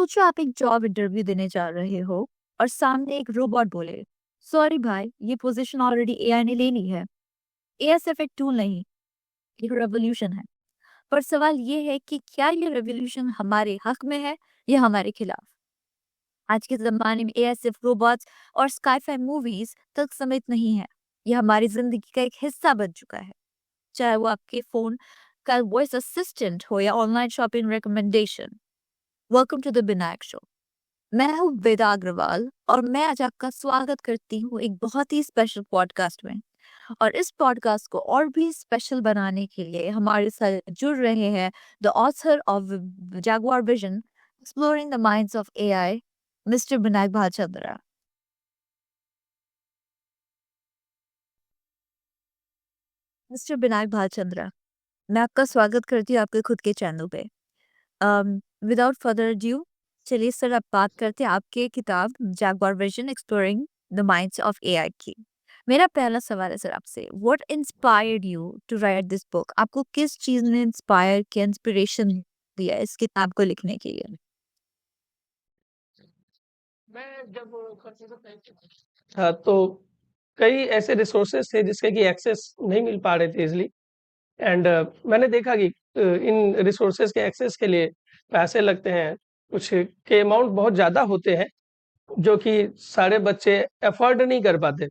सोचो आप एक जॉब इंटरव्यू देने जा रहे हो और सामने एक रोबोट बोले, सॉरी भाई, ये पोजीशन ऑलरेडी एआई ने ले ली है। एआई सिर्फ एक टूल नहीं, एक रेवोल्यूशन है। पर सवाल ये है कि क्या ये रेवोल्यूशन हमारे हक में है या हमारे खिलाफ? आज के जमाने में एआई सिर्फ रोबोट्स और स्काईफाई मूवीज तक सीमित नहीं है। ये हमारी जिंदगी का एक हिस्सा बन चुका है। चाहे वो आपके फोन का वॉइस असिस्टेंट हो या online shopping recommendation. Welcome to the Vinayak show. मैं हूँ वेदा अग्रवाल और मैं आज आपका स्वागत करती हूँ एक बहुत ही स्पेशल पॉडकास्ट में। और इस पॉडकास्ट को और भी स्पेशल बनाने के लिए हमारे साथ जुड़ रहे हैं the author of Jaguar vision exploring the minds of AI, mister Vinayak Bhalchandra. Mister Vinayak Bhalchandra, मैं आपका स्वागत करती हूँ आपके खुद के चैनल पे। विदाउट फर्दर ड्यू, चलिए सर अब बात करते हैं आपके किताब Jaguar vision exploring the minds of AI की। मेरा पहला सवाल है सर आपसे, what inspired you to write this book? आपको किस चीज ने इंस्पायर किया, इंस्पिरेशन दिया इस किताब को लिखने के लिए? मैं जब था तो कई ऐसे रिसोर्सेस थे जिसके कि एक्सेस नहीं मिल पा रहे थे इजली एंड मैंने देखा कि इन रिसोर्सेस के एक्सेस के लिए पैसे लगते हैं, कुछ के अमाउंट बहुत ज़्यादा होते हैं जो कि सारे बच्चे अफोर्ड नहीं कर पाते।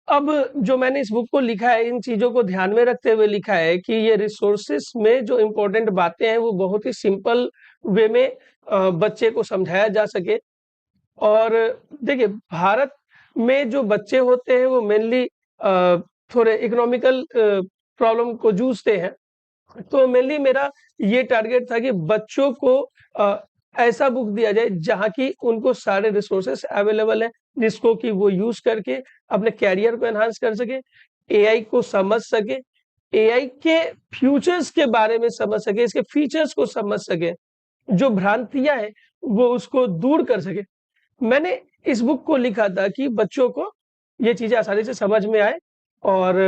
अब जो मैंने इस बुक को लिखा है, इन चीज़ों को ध्यान में रखते हुए लिखा है कि ये रिसोर्सेस में जो इम्पोर्टेंट बातें हैं वो बहुत ही सिंपल वे में बच्चे को समझाया जा सके। और देखिए, भारत में जो बच्चे होते हैं वो मेनली थोड़े इकोनॉमिकल प्रॉब्लम को जूझते हैं। तो मेनली मेरा ये टारगेट था कि बच्चों को ऐसा बुक दिया जाए जहाँ की उनको सारे रिसोर्सेस अवेलेबल हैं, जिसको कि वो यूज़ करके अपने करियर को एनहांस कर सके, एआई को समझ सके, एआई के फ्यूचर्स के बारे में समझ सके, इसके फीचर्स को समझ सके, जो भ्रांतियाँ हैं वो उसको दूर कर सके। मैंने इस बुक को लिखा था कि बच्चों को ये चीज़ें आसानी से समझ में आए और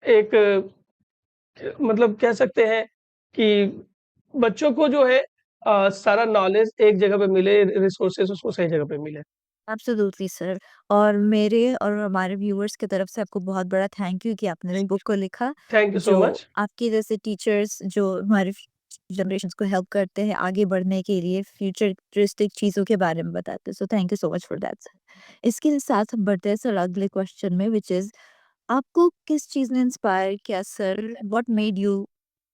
एक मतलब कह सकते हैं कि बच्चों को जो है सारा नॉलेज एक जगह पे मिले, रिसोर्सेस उसको सही जगह पे मिले। Absolutely sir. और मेरे और हमारे व्यूअर्स की तरफ से आपको बहुत बड़ा थैंक यू कि आपने इस बुक को लिखा, थैंक यू सो जो मच। आपके जैसे टीचर्स जो हमारे जनरेशन्स को हेल्प करते हैं आगे बढ़ने के लिए, फ्यूचरिस्टिक चीज़ों के बारे में बताते हैं। So thank you so much for that sir. इसके साथ हम बढ़ते हैं सर अगले क्वेश्चन में, व्हिच इज़ आपको किस चीज़ ने इंस्पायर किया sir? What made you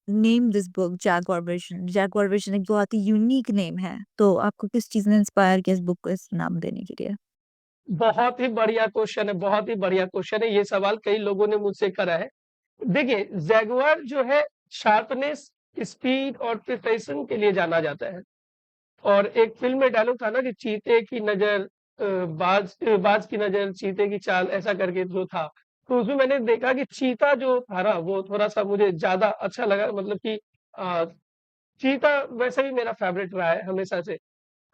name this book Jaguar vision? Jaguar vision एक बहुत ही यूनिक नेम है, तो आपको किस चीज़ ने इंस्पायर किया इस बुक को इस नाम देने के लिए? बहुत ही बढ़िया क्वेश्चन है, बहुत ही बढ़िया क्वेश्चन है। ये सवाल कई लोगों ने मुझसे करा है। देखिए, जैगुआर जो है शार्पनेस, स्पीड और प्रिसिशन के लिए जाना जाता है। और एक फ़िल्म में डायलॉग था ना कि चीते की नज़र बाज की नज़र, चीते की चाल, ऐसा करके जो था। तो उसमें मैंने देखा कि चीता जो था ना, वो थोड़ा-सा मुझे ज़्यादा अच्छा लगा, मतलब कि अ, चीता वैसे भी मेरा फ़ेवरेट रहा है हमेशा से।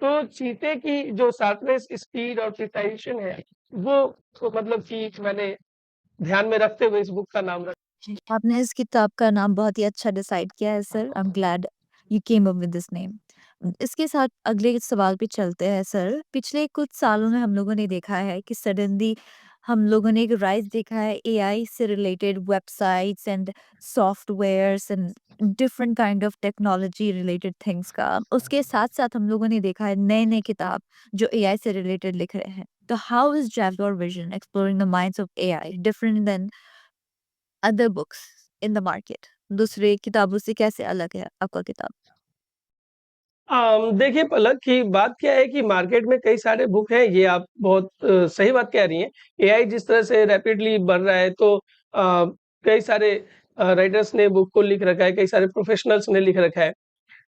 तो चीते की जो शार्पनेस, स्पीड और प्रिसिशन है, वो तो मतलब कि मैंने ध्यान में रखते हुए इस बुक का नाम रखा। आपने इस किताब का नाम बहुत ही अच्छा डिसाइड किया है sir. I am glad you came up with this name. इसके साथ अगले सवाल पे चलते हैं सर। पिछले कुछ सालों में हम लोगों ने देखा है कि सडनली हम लोगों ने एक राइज देखा है एआई से related websites and softwares and different kind of technology related things का। उसके साथ साथ हम लोगों ने देखा है नए नए किताब जो एआई से रिलेटेड लिख रहे हैं। तो how is Jaguar vision exploring the minds of AI different than other books in the market? दूसरे किताबों से कैसे अलग है आपका किताब? देखिए पलक कि बात क्या है कि मार्केट में कई सारे बुक हैं, ये आप बहुत सही बात कह रही हैं। एआई जिस तरह से रैपिडली बढ़ रहा है तो कई सारे राइटर्स ने बुक को लिख रखा है, कई सारे प्रोफेशनल्स ने लिख रखा है।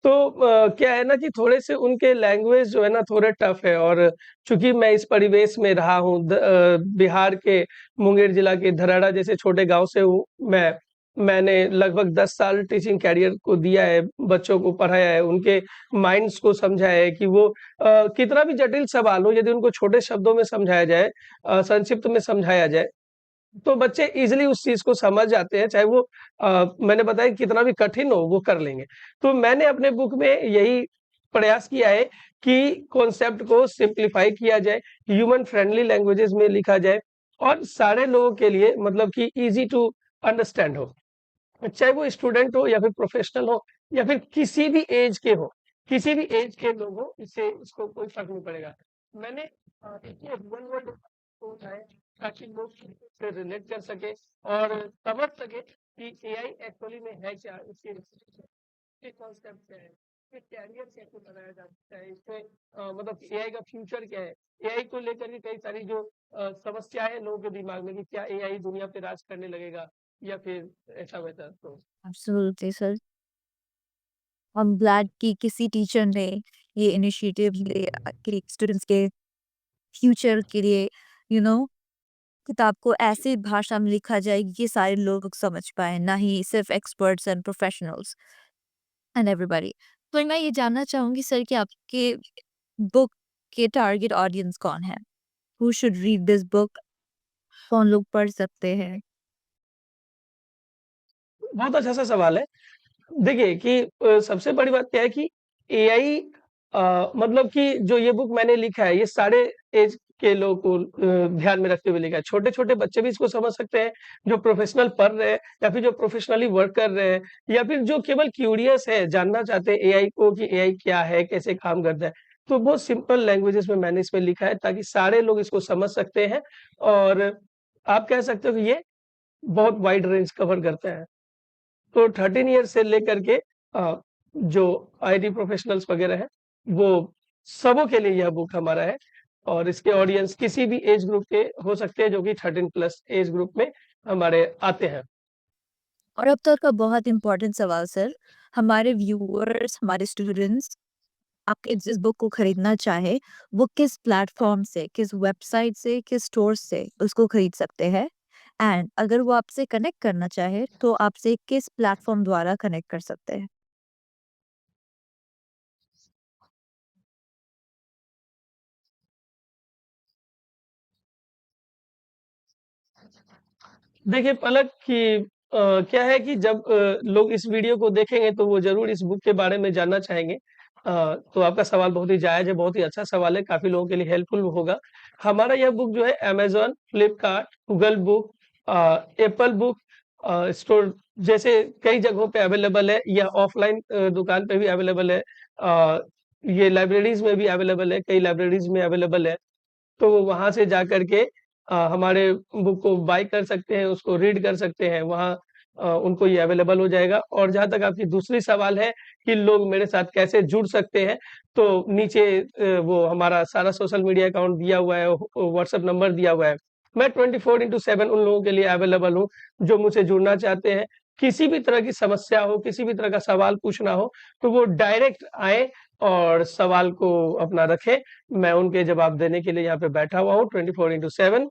तो क्या है ना कि थोड़े से उनके लैंग्वेज जो है ना थोड़े टफ है। और चूँकि मैं इस परिवेश में रहा हूँ, बिहार के मुंगेर जिला के धराड़ा जैसे छोटे गाँव से हूँ मैं। मैंने लगभग 10 साल टीचिंग करियर को दिया है, बच्चों को पढ़ाया है, उनके माइंड्स को समझा है कि वो कितना भी जटिल सवाल हो, यदि उनको छोटे शब्दों में समझाया जाए, संक्षिप्त में समझाया जाए, तो बच्चे ईज़िली उस चीज़ को समझ जाते हैं, चाहे वो मैंने बताया कि कितना भी कठिन हो, वो कर लेंगे। तो मैंने अपने बुक में यही प्रयास किया है कि कॉन्सेप्ट को सिंप्लीफाई किया जाए, ह्यूमन फ्रेंडली लैंग्वेजेस में लिखा जाए और सारे लोगों के लिए मतलब कि ईज़ी टू अंडरस्टैंड हो। चाहे वो स्टूडेंट हो या फिर प्रोफेशनल हो या फिर किसी भी एज के हो, किसी भी एज के लोग हो, इससे इसको कोई फ़र्क नहीं पड़ेगा। मैंने देखिए रियल वर्ल्ड को उठाया ताकि लोग से रिलेट कर सके और समझ सके कि एआई एक्चुअली में है क्या, इसके कॉन्सेप्ट क्या है, इसके कैरियर कैसे बनाया जा सकता है, इससे मतलब एआई का फ्यूचर क्या है, एआई को लेकर के कई सारी जो समस्याएं हैं लोगों के दिमाग में कि क्या एआई दुनिया पे राज करने लगेगा या फिर ऐसा वैसा। तो absolutely sir. I am glad कि किसी टीचर ने ये इनिशिएटिव लिया कि स्टूडेंट्स के फ्यूचर के लिए यू नो किताब को ऐसी भाषा में लिखा जाए कि सारे लोग समझ पाए, ना ही सिर्फ experts and professionals and everybody. तो मैं ये जानना चाहूंगी सर कि आपके बुक के टारगेट ऑडियंस कौन है? Who should read this book? कौन लोग पढ़ सकते हैं? बहुत अच्छा सा सवाल है। देखिए कि सबसे बड़ी बात क्या है कि एआई मतलब कि जो ये बुक मैंने लिखा है, ये सारे एज के लोगों को ध्यान में रखते हुए लिखा है। छोटे-छोटे बच्चे भी इसको समझ सकते हैं, जो प्रोफ़ेशनल पढ़ रहे हैं या फिर जो प्रोफ़ेशनली वर्क कर रहे हैं या फिर जो केवल क्यूरियस है, जानना चाहते हैं एआई को कि एआई क्या है, कैसे काम करता है। तो बहुत सिंपल लैंग्वेजेज़ में मैंने इसमें लिखा है ताकि सारे लोग इसको समझ सकते हैं और आप कह सकते हो कि ये बहुत वाइड रेंज कवर करता है। तो 13 ईयर से लेकर के जो आईटी प्रोफेशनल्स वगैरह हैं, वो सबों के लिए यह बुक हमारा है और इसके ऑडियंस किसी भी एज ग्रुप के हो सकते हैं जो कि 13 प्लस एज ग्रुप में हमारे आते हैं। और अब तक का बहुत इंपॉर्टेंट सवाल सर, हमारे व्यूअर्स, हमारे स्टूडेंट्स आपके जिस बुक को खरीदना चाहे, वो किस प्लेटफॉर्म से, किस वेबसाइट से, किस स्टोर से उसको खरीद सकते हैं? एंड अगर वो आपसे कनेक्ट करना चाहे, तो आपसे किस प्लेटफॉर्म द्वारा कनेक्ट कर सकते हैं? देखिए पलक कि क्या है कि जब लोग इस वीडियो को देखेंगे तो वो ज़रूर इस बुक के बारे में जानना चाहेंगे। तो आपका सवाल बहुत ही जायज़ है, बहुत ही अच्छा सवाल है, काफ़ी लोगों के लिए हेल्पफुल होगा। हमारा यह बुक जो है Amazon, Flipkart, Google book Apple book store जैसे कई जगहों पे अवेलेबल है। यह ऑफ़लाइन दुकान पे भी अवेलेबल है। ये लाइब्रेरीज़ में भी अवेलेबल है, कई लाइब्रेरीज़ में अवेलेबल है। तो वो वहाँ से जाकर के हमारे बुक को बाय कर सकते हैं, उसको रीड कर सकते हैं, वहाँ उनको ये अवेलेबल हो जाएगा और जहाँ तक आपकी दूसरी सवाल है कि लोग मेरे साथ कैसे जुड़ सकते हैं, तो नीचे वो हमारा सारा सोशल मीडिया अकाउंट दिया हुआ है, व्हाट्सएप नंबर दिया हुआ है। मैं 24/7 उन लोगों के लिए अवेलेबल हूँ, जो मुझसे जुड़ना चाहते हैं। किसी भी तरह की समस्या हो, किसी भी तरह का सवाल पूछना हो, तो वो डायरेक्ट आएँ और सवाल को अपना रखें। मैं उनके जवाब देने के लिए यहाँ पे बैठा हुआ हूँ 24/7।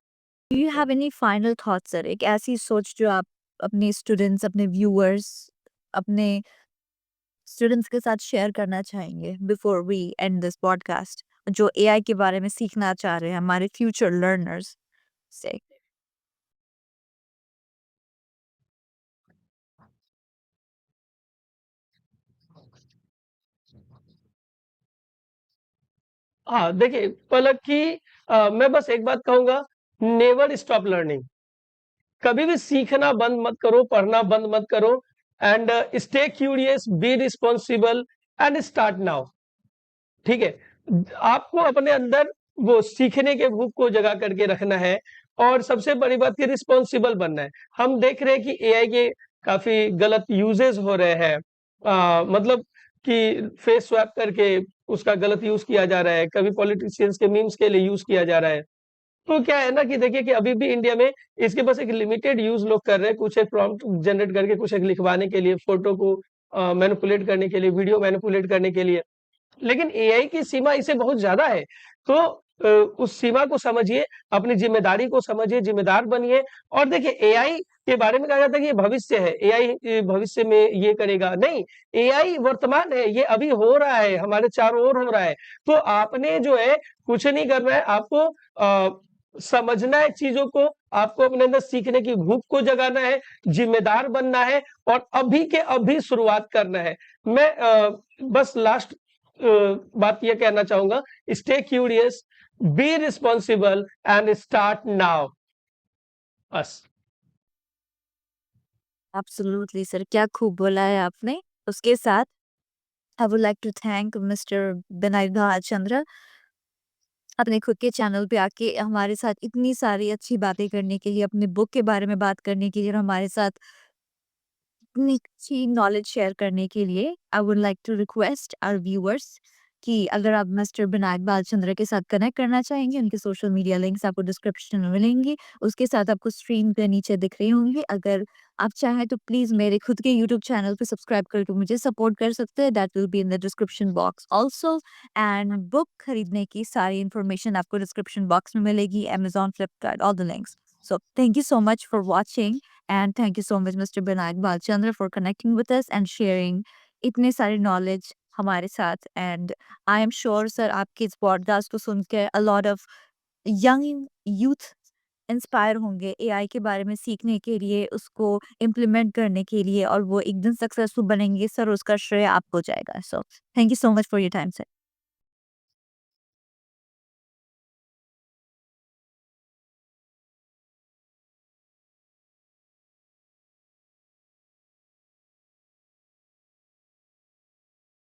Do you have any final thoughts sir? एक ऐसी सोच जो आप अपने स्टूडेंट्स, अपने व्यूअर्स, अपने स्टूडेंट्स के साथ शेयर करना चाहेंगे before we end this podcast, जो एआई के बारे में सीखना चाह रहे हैं हमारे फ्यूचर लर्नर्स से? हाँ, देखिए पलक कि मैं बस एक बात कहूँगा, नेवर स्टॉप लर्निंग। कभी भी सीखना बंद मत करो, पढ़ना बंद मत करो and stay curious, B responsible and start now. ठीक है? आपको अपने अंदर वो सीखने के भूख को जगा करके रखना है और सबसे बड़ी बात कि रिस्पॉन्सिबल बनना है। हम देख रहे हैं कि एआई के काफ़ी गलत यूजेज़ हो रहे हैं। मतलब कि फेस स्वैप करके उसका गलत यूज़ किया जा रहा है, कभी पॉलिटिशियंस के मीम्स के लिए यूज़ किया जा रहा है। तो क्या है ना कि देखिए कि अभी भी इंडिया में इसके बस एक लिमिटेड यूज़ लोग कर रहे हैं, कुछ एक प्रॉम्प्ट जनरेट करके कुछ एक लिखवाने के लिए, फ़ोटो को मैनिपुलेट करने के लिए, वीडियो मैनिपुलेट करने के लिए। लेकिन एआई की सीमा इससे बहुत ज़्यादा है। तो उस सीमा को समझिए, अपनी ज़िम्मेदारी को समझिए, ज़िम्मेदार बनिए और देखिए एआई के बारे में कहा जाता है कि ये भविष्य है, एआई भविष्य में ये करेगा, नहीं, एआई वर्तमान है, ये अभी हो रहा है, हमारे चारों ओर हो रहा है। तो आपने जो है कुछ नहीं करना है, आपको समझना है चीज़ों को, आपको अपने अंदर सीखने की भूख को जगाना है, ज़िम्मेदार बनना है और अभी के अभी शुरुआत करना है। मैं बस लास्ट बात ये कहना चाहूँगा, stay curious, be responsible and start now. बस। एब्सोल्युटली सर, क्या खूब बोला है आपने। उसके साथ I would like to thank mister Vinayak Chandra अपने खुद के चैनल पे आके हमारे साथ इतनी सारी अच्छी बातें करने के लिए, अपने बुक के बारे में बात करने के लिए और हमारे साथ इतनी अच्छी नॉलेज शेयर करने के लिए। I would like to request our viewers कि अगर आप मिस्टर विनायक बालचंद्र के साथ कनेक्ट करना चाहेंगे, उनके सोशल मीडिया लिंक्स आपको डिस्क्रिप्शन में मिलेंगे। उसके साथ आपको स्क्रीन पे नीचे दिख रहे होंगे। अगर आप चाहें तो प्लीज़ मेरे खुद के यूट्यूब चैनल पे सब्सक्राइब करके मुझे सपोर्ट कर सकते हैं। That will be in the description box also. And book खरीदने की सारी इन्फॉर्मेशन आपको डिस्क्रिप्शन बॉक्स में मिलेगी, Amazon, Flipkart, all the links. So thank you so much for watching and thank you so much Mr. Binayak Balchandra for connecting with us and sharing इतने सारे knowledge हमारे साथ। and I am sure sir आपके इस podcast को सुन के a lot of young youth inspire होंगे AI के बारे में सीखने के लिए, उसको इम्प्लीमेंट करने के लिए और वो एक दिन सक्सेसफुल बनेंगे। सर उसका श्रेय आपको जाएगा। So thank you so much for your time sir.